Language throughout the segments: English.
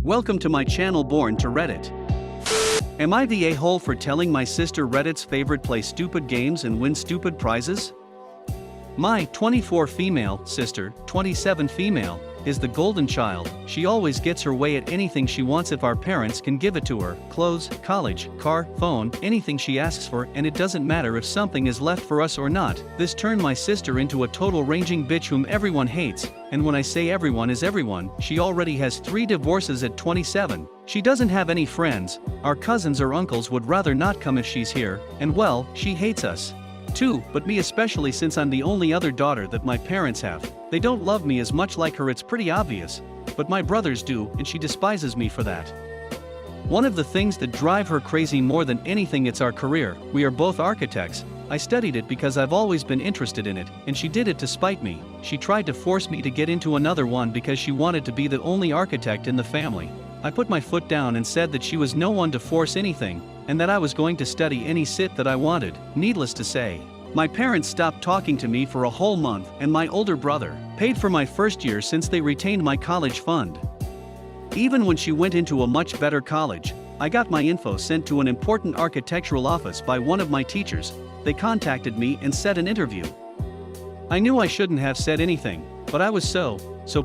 Welcome to my channel BornToReddit. Am I the a-hole for telling my sister Reddit's favorite play stupid games and win stupid prizes? My 24 female sister, 27 female, is the golden child. She always gets her way at anything she wants if our parents can give it to her: clothes, college, car, phone, anything she asks for, and it doesn't matter if something is left for us or not. This turned my sister into a total raging bitch whom everyone hates, and when I say everyone is everyone, she already has 3 divorces at 27. She doesn't have any friends, our cousins or uncles would rather not come if she's here, and well, she hates us too, but me especially, since I'm the only other daughter that my parents have. They don't love me as much like her, it's pretty obvious, but my brothers do, and she despises me for that. One of the things that drive her crazy more than anything, it's our career. We are both architects. I studied it because I've always been interested in it, and she did it to spite me. She tried to force me to get into another one because she wanted to be the only architect in the family. I put my foot down and said that she was no one to force anything, and that I was going to study any sit that I wanted. Needless to say, my parents stopped talking to me for a whole month, and my older brother paid for my first year since they retained my college fund. Even when she went into a much better college, I got my info sent to an important architectural office by one of my teachers. They contacted me and set an interview. I knew I shouldn't have said anything, but I was so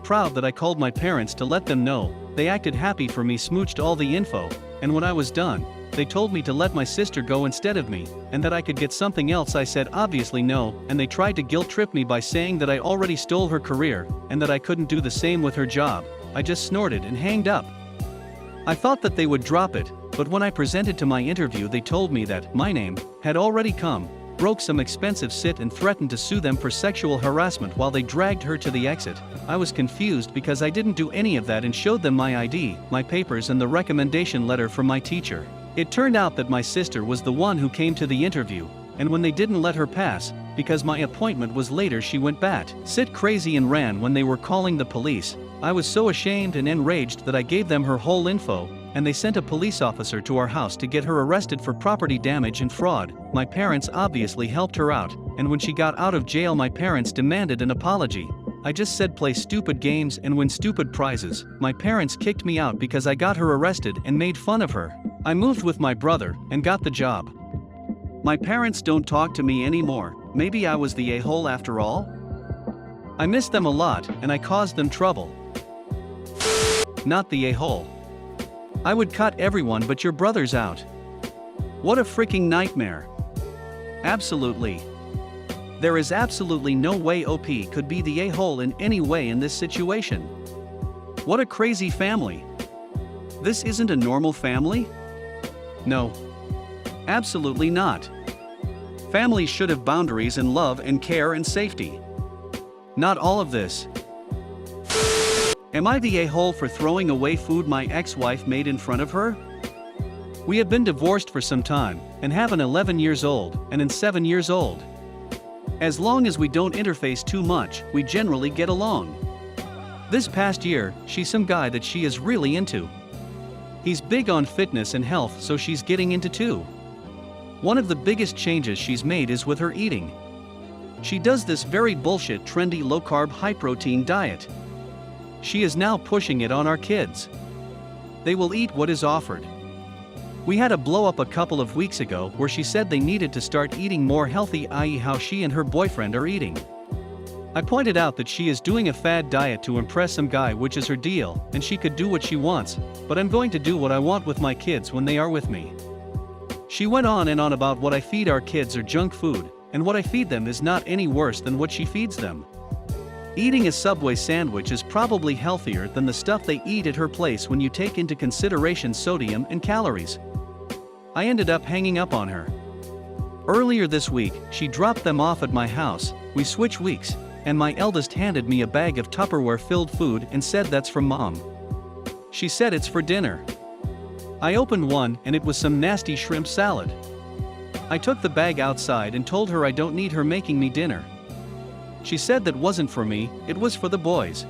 proud that I called my parents to let them know. They acted happy for me, smooched all the info, and when I was done, they told me to let my sister go instead of me, and that I could get something else. I said obviously no, and they tried to guilt trip me by saying that I already stole her career, and that I couldn't do the same with her job. I just snorted and hanged up. I thought that they would drop it, but when I presented to my interview, they told me that my name had already come, broke some expensive sit, and threatened to sue them for sexual harassment while they dragged her to the exit. I was confused because I didn't do any of that and showed them my ID, my papers, and the recommendation letter from my teacher. It turned out that my sister was the one who came to the interview, and when they didn't let her pass, because my appointment was later, she went bat sit crazy and ran when they were calling the police. I was so ashamed and enraged that I gave them her whole info, and they sent a police officer to our house to get her arrested for property damage and fraud. My parents obviously helped her out, and when she got out of jail, my parents demanded an apology. I just said play stupid games and win stupid prizes. My parents kicked me out because I got her arrested and made fun of her. I moved with my brother and got the job. My parents don't talk to me anymore. Maybe I was the a-hole after all? I miss them a lot, and I caused them trouble. Not the a-hole. I would cut everyone but your brothers out. What a freaking nightmare. Absolutely. There is absolutely no way OP could be the a-hole in any way in this situation. What a crazy family. This isn't a normal family? No. Absolutely not. Families should have boundaries and love and care and safety. Not all of this. Am I the a-hole for throwing away food my ex-wife made in front of her? We have been divorced for some time, and have an 11 years old and an 7 years old. As long as we don't interface too much, we generally get along. This past year, she's some guy that she is really into. He's big on fitness and health, so she's getting into too. One of the biggest changes she's made is with her eating. She does this very bullshit trendy low-carb high-protein diet. She is now pushing it on our kids. They will eat what is offered. We had a blow-up a couple of weeks ago where she said they needed to start eating more healthy, i.e. how she and her boyfriend are eating. I pointed out that she is doing a fad diet to impress some guy, which is her deal, and she could do what she wants, but I'm going to do what I want with my kids when they are with me. She went on and on about what I feed our kids are junk food, and what I feed them is not any worse than what she feeds them. Eating a Subway sandwich is probably healthier than the stuff they eat at her place when you take into consideration sodium and calories. I ended up hanging up on her. Earlier this week, she dropped them off at my house. We switch weeks, and my eldest handed me a bag of Tupperware-filled food and said that's from Mom. She said it's for dinner. I opened one, and it was some nasty shrimp salad. I took the bag outside and told her I don't need her making me dinner. She said that wasn't for me, it was for the boys.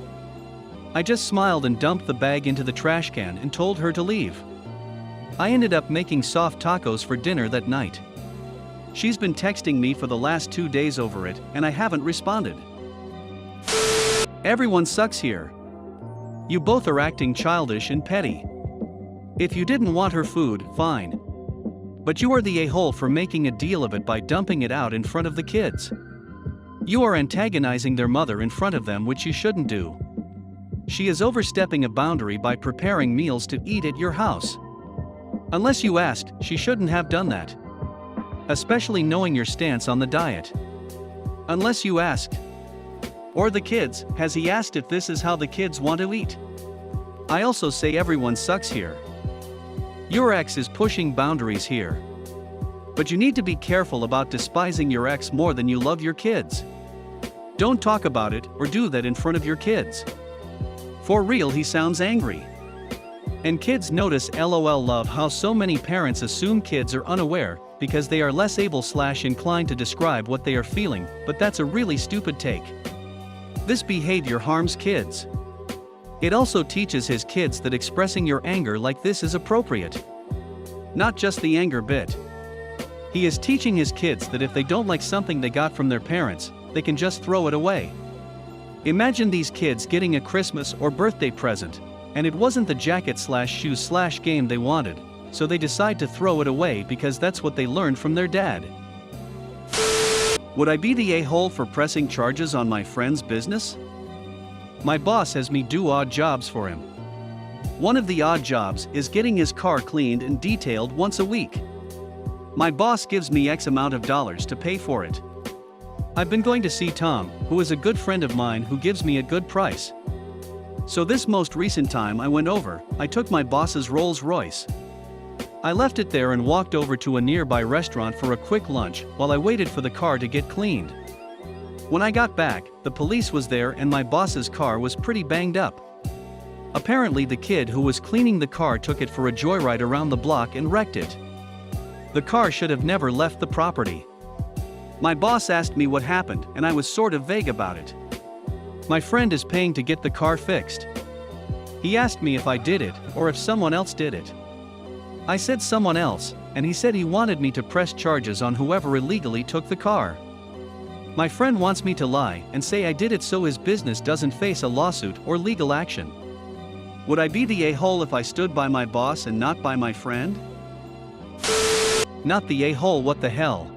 I just smiled and dumped the bag into the trash can and told her to leave. I ended up making soft tacos for dinner that night. She's been texting me for the last 2 days over it, and I haven't responded. Everyone sucks here. You both are acting childish and petty. If you didn't want her food, fine. But you are the a-hole for making a deal of it by dumping it out in front of the kids. You are antagonizing their mother in front of them, which you shouldn't do. She is overstepping a boundary by preparing meals to eat at your house. Unless you asked, she shouldn't have done that. Especially knowing your stance on the diet. Unless you asked. Or the kids, has he asked if this is how the kids want to eat? I also say everyone sucks here. Your ex is pushing boundaries here. But you need to be careful about despising your ex more than you love your kids. Don't talk about it or do that in front of your kids. For real, he sounds angry. And kids notice. LOL. Love how so many parents assume kids are unaware because they are less able/inclined to describe what they are feeling, but that's a really stupid take. This behavior harms kids. It also teaches his kids that expressing your anger like this is appropriate. Not just the anger bit. He is teaching his kids that if they don't like something they got from their parents, they can just throw it away. Imagine these kids getting a Christmas or birthday present, and it wasn't the jacket/shoes/game they wanted, so they decide to throw it away because that's what they learned from their dad. Would I be the a-hole for pressing charges on my friend's business? My boss has me do odd jobs for him. One of the odd jobs is getting his car cleaned and detailed once a week. My boss gives me X amount of dollars to pay for it. I've been going to see Tom, who is a good friend of mine who gives me a good price. So this most recent time I went over, I took my boss's Rolls Royce. I left it there and walked over to a nearby restaurant for a quick lunch while I waited for the car to get cleaned. When I got back, the police was there and my boss's car was pretty banged up. Apparently the kid who was cleaning the car took it for a joyride around the block and wrecked it. The car should have never left the property. My boss asked me what happened and I was sort of vague about it. My friend is paying to get the car fixed. He asked me if I did it or if someone else did it. I said someone else, and he said he wanted me to press charges on whoever illegally took the car. My friend wants me to lie and say I did it so his business doesn't face a lawsuit or legal action. Would I be the a-hole if I stood by my boss and not by my friend? Not the a-hole. What the hell?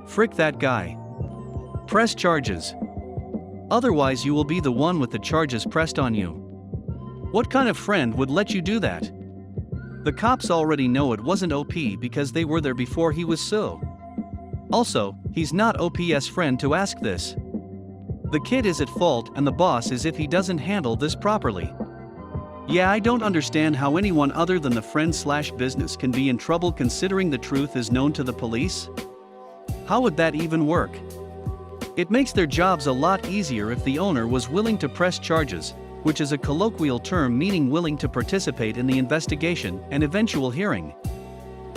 Frick that guy. Press charges. Otherwise you will be the one with the charges pressed on you. What kind of friend would let you do that? The cops already know it wasn't OP because they were there before he was so. Also, he's not OP's friend to ask this. The kid is at fault and the boss is if he doesn't handle this properly. Yeah, I don't understand how anyone other than the friend/business can be in trouble considering the truth is known to the police. How would that even work? It makes their jobs a lot easier if the owner was willing to press charges, which is a colloquial term meaning willing to participate in the investigation and eventual hearing.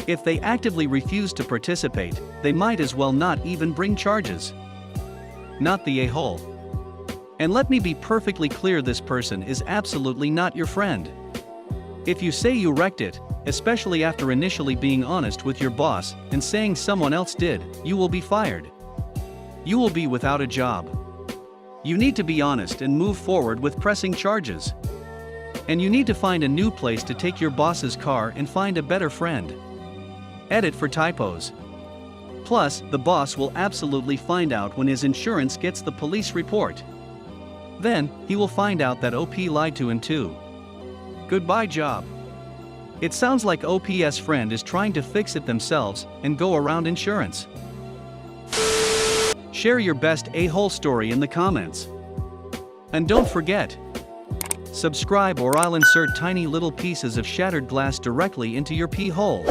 If they actively refuse to participate, they might as well not even bring charges. Not the a-hole. And let me be perfectly clear, this person is absolutely not your friend. If you say you wrecked it, especially after initially being honest with your boss and saying someone else did, you will be fired. You will be without a job. You need to be honest and move forward with pressing charges. And you need to find a new place to take your boss's car and find a better friend. Edit for typos. Plus, the boss will absolutely find out when his insurance gets the police report. Then, he will find out that OP lied to him too. Goodbye job. It sounds like OP's friend is trying to fix it themselves and go around insurance. Share your best a-hole story in the comments. And don't forget, subscribe or I'll insert tiny little pieces of shattered glass directly into your pee hole.